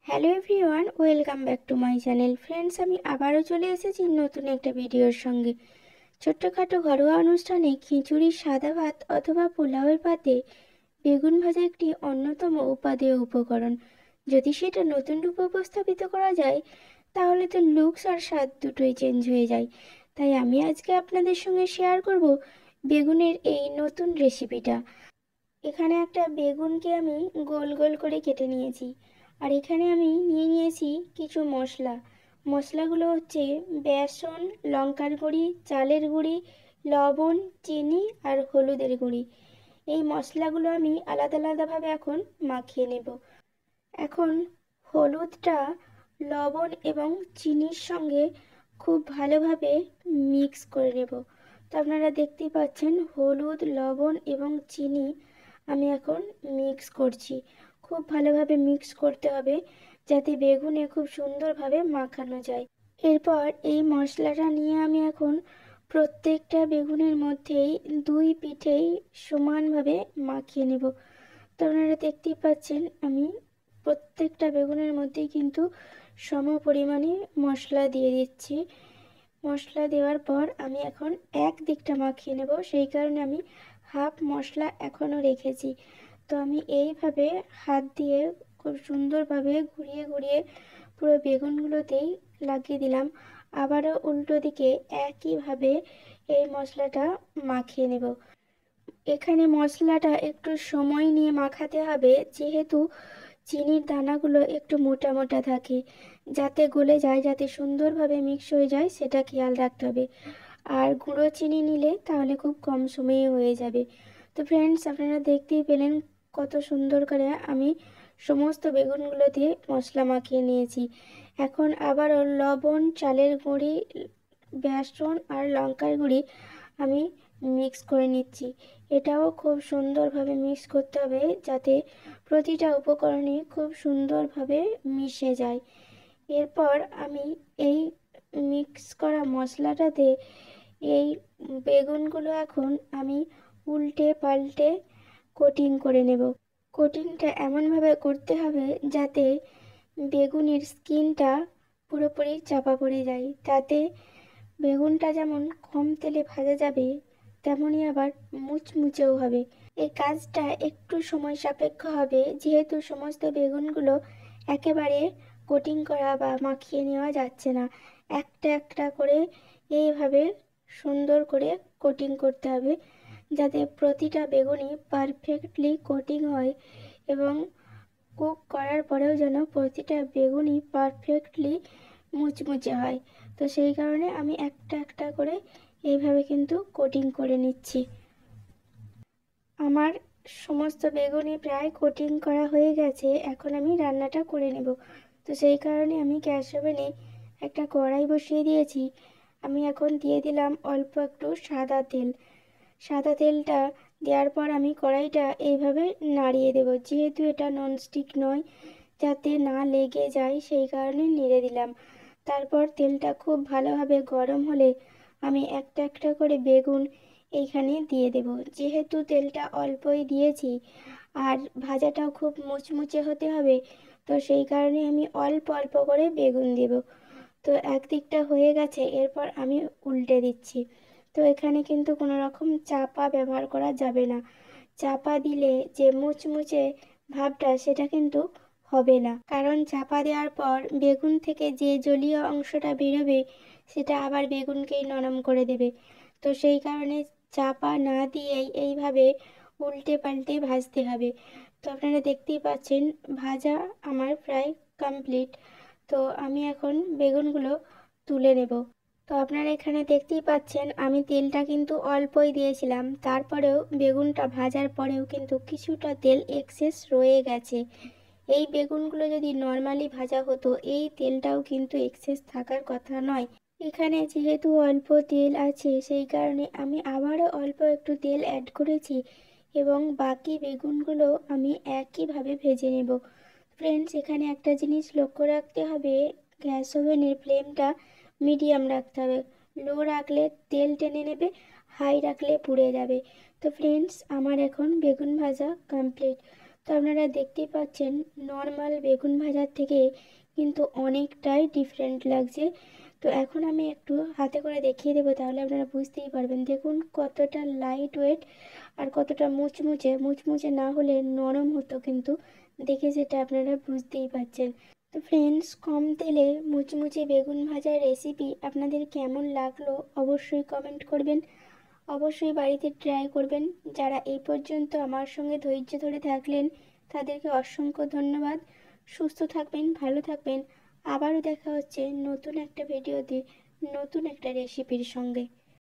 Hello everyone, welcome back to my channel. Friends, আমি আবারও চলে এসেছি নতুন একটা ভিডিওর সঙ্গে। ছোট্টখাটো ঘরোয়া অনুষ্ঠানে খিচুড়ি, সাদা ভাত অথবা পোলাওয়ের পাতে বেগুন ভাজা একটি অন্যতম উপাদেয় উপকরণ। যদি সেটা নতুন রূপে উপস্থাপিত করা যায়, তাহলে তো লুকস আর স্বাদ দুটোই চেঞ্জ হয়ে যায়। তাই আমি আজকে আপনাদের সঙ্গে শেয়ার করব বেগুনের এই নতুন রেসিপিটা। এখানে একটা বেগুনকে আমি গোল গোল করে কেটে নিয়েছি। আর এখানে আমি নিয়ে নিয়েছি কিছু মশলা। মশলাগুলো হচ্ছে বেসন, লঙ্কার গুঁড়ি, চালের গুঁড়ি, লবণ, চিনি আর হলুদের গুঁড়ি। এই মশলাগুলো আমি আলাদা আলাদাভাবে এখন মাখিয়ে নেব। এখন হলুদটা লবণ এবং চিনির সঙ্গে খুব ভালোভাবে মিক্স করে নেব। তো আপনারা দেখতেই পাচ্ছেন হলুদ, লবণ এবং চিনি আমি এখন মিক্স করছি। খুব ভালোভাবে মিক্স করতে হবে যাতে বেগুনে খুব সুন্দরভাবে মাখানো যায়। এরপর এই মশলাটা নিয়ে আমি এখন প্রত্যেকটা বেগুনের মধ্যেই দুই পিঠেই সমানভাবে মাখিয়ে নেব। তো আপনারা দেখতেই পাচ্ছেন আমি প্রত্যেকটা বেগুনের মধ্যেই কিন্তু সম পরিমাণে মশলা দিয়ে দিচ্ছি। মশলা দেওয়ার পর আমি এখন এক দিকটা মাখিয়ে নেব, সেই কারণে আমি হাফ মশলা এখনও রেখেছি। তো আমি এইভাবে হাত দিয়ে খুব সুন্দরভাবে ঘুরিয়ে ঘুরিয়ে পুরো বেগুনগুলোতেই লাগিয়ে দিলাম। আবারও উল্টো দিকে একইভাবে এই মশলাটা মাখিয়ে নেব। এখানে মশলাটা একটু সময় নিয়ে মাখাতে হবে, যেহেতু চিনির দানাগুলো একটু মোটা মোটা থাকে, যাতে গলে যায়, যাতে সুন্দরভাবে মিক্স হয়ে যায় সেটা খেয়াল রাখতে হবে। আর গুঁড়ো চিনি নিলে তাহলে খুব কম সময়ে হয়ে যাবে। তো ফ্রেন্ডস, আপনারা দেখতেই পেলেন কত সুন্দর করে আমি সমস্ত বেগুনগুলোতে মশলা মাখিয়ে নিয়েছি। এখন আবারও লবণ, চালের গুঁড়ি, বেসন আর লঙ্কার গুঁড়ি আমি মিক্স করে নিচ্ছি। এটাও খুব সুন্দরভাবে মিক্স করতে হবে যাতে প্রতিটা উপকরণই খুব সুন্দরভাবে মিশে যায়। এরপর আমি এই মিক্স করা মশলাটাতে এই বেগুনগুলো এখন আমি উল্টে পাল্টে কোটিং করে নেব। কোটিংটা এমনভাবে করতে হবে যাতে বেগুনের স্কিনটা পুরোপুরি চাপা পড়ে যায়, তাতে বেগুনটা যেমন কম তেলে ভাজা যাবে, তেমনই আবার মুচমুচেও হবে। এই কাজটা একটু সময় সাপেক্ষ হবে, যেহেতু সমস্ত বেগুনগুলো একেবারে কোটিং করা বা মাখিয়ে নেওয়া যাচ্ছে না। একটা একটা করে এইভাবে সুন্দর করে কোটিং করতে হবে, যাতে প্রতিটা বেগুনই পারফেক্টলি কোটিং হয় এবং কুক করার পরেও যেন প্রতিটা বেগুনই পারফেক্টলি মুচমুচে হয়। তো সেই কারণে আমি একটা একটা করে এইভাবে কিন্তু কোটিং করে নিচ্ছি। আমার সমস্ত বেগুনই প্রায় কোটিং করা হয়ে গেছে। এখন আমি রান্নাটা করে নেব। তো সেই কারণে আমি গ্যাস ওভেনে একটা কড়াই বসিয়ে দিয়েছি। আমি এখন দিয়ে দিলাম অল্প একটু সাদা তেল। সাদা তেলটা দেওয়ার পর আমি কড়াইটা এইভাবে নাড়িয়ে দেব, যেহেতু এটা ননস্টিক নয়, যাতে না লেগে যায় সেই কারণে নেড়ে দিলাম। তারপর তেলটা খুব ভালোভাবে গরম হলে আমি একটা একটা করে বেগুন এইখানে দিয়ে দেব। যেহেতু তেলটা অল্পই দিয়েছি আর ভাজাটাও খুব মুচমুচে হতে হবে, তো সেই কারণে আমি অল্প অল্প করে বেগুন দেব। তো একদিকটা হয়ে গেছে, এরপর আমি উল্টে দিচ্ছি। তো এখানে কিন্তু কোনো রকম চাপা ব্যবহার করা যাবে না। চাপা দিলে যে মুচমুচে ভাবটা সেটা কিন্তু হবে না, কারণ চাপা দেওয়ার পর বেগুন থেকে যে জলীয় অংশটা বেরোবে সেটা আবার বেগুনকেই নরম করে দেবে। তো সেই কারণে চাপা না দিয়েই এইভাবে উল্টে পাল্টে ভাজতে হবে। তো আপনারা দেখতেই পাচ্ছেন ভাজা আমার প্রায় কমপ্লিট। তো আমি এখন বেগুনগুলো তুলে নেব। তো আপনারা এখানে দেখতেই পাচ্ছেন আমি তেলটা কিন্তু অল্পই দিয়েছিলাম, তারপরেও বেগুনটা ভাজার পরেও কিন্তু কিছুটা তেল এক্সেস রয়ে গেছে। এই বেগুনগুলো যদি নর্মালি ভাজা হতো, এই তেলটাও কিন্তু এক্সেস থাকার কথা নয়। এখানে যেহেতু অল্প তেল আছে, সেই কারণে আমি আবারও অল্প একটু তেল অ্যাড করেছি এবং বাকি বেগুনগুলো আমি একইভাবে ভেজে নেব। ফ্রেন্ডস, এখানে একটা জিনিস লক্ষ্য রাখতে হবে, গ্যাস ওভেনের ফ্লেমটা মিডিয়াম রাখতে হবে। লো রাখলে তেল টেনে নেবে, হাই রাখলে পুড়ে যাবে। তো ফ্রেন্ডস, আমার এখন বেগুন ভাজা কমপ্লিট। তো আপনারা দেখতেই পাচ্ছেন নর্মাল বেগুন ভাজার থেকে কিন্তু অনেকটাই ডিফারেন্ট লাগছে। তো এখন আমি একটু হাতে করে দেখিয়ে দেবো, তাহলে আপনারা বুঝতেই পারবেন। দেখুন কতটা লাইট ওয়েট আর কতটা মুচমুচে, মুচমুচে না হলে নরম হতো কিন্তু, দেখে সেটা আপনারা বুঝতেই পারছেন। তো ফ্রেন্ডস, কম তেলে মুচমুচে বেগুন ভাজার রেসিপি আপনাদের কেমন লাগলো অবশ্যই কমেন্ট করবেন। অবশ্যই বাড়িতে ট্রাই করবেন। যারা এই পর্যন্ত আমার সঙ্গে ধৈর্য ধরে থাকলেন তাদেরকে অসংখ্য ধন্যবাদ। সুস্থ থাকবেন, ভালো থাকবেন। আবারও দেখা হচ্ছে নতুন একটা ভিডিওতে, নতুন একটা রেসিপির সঙ্গে।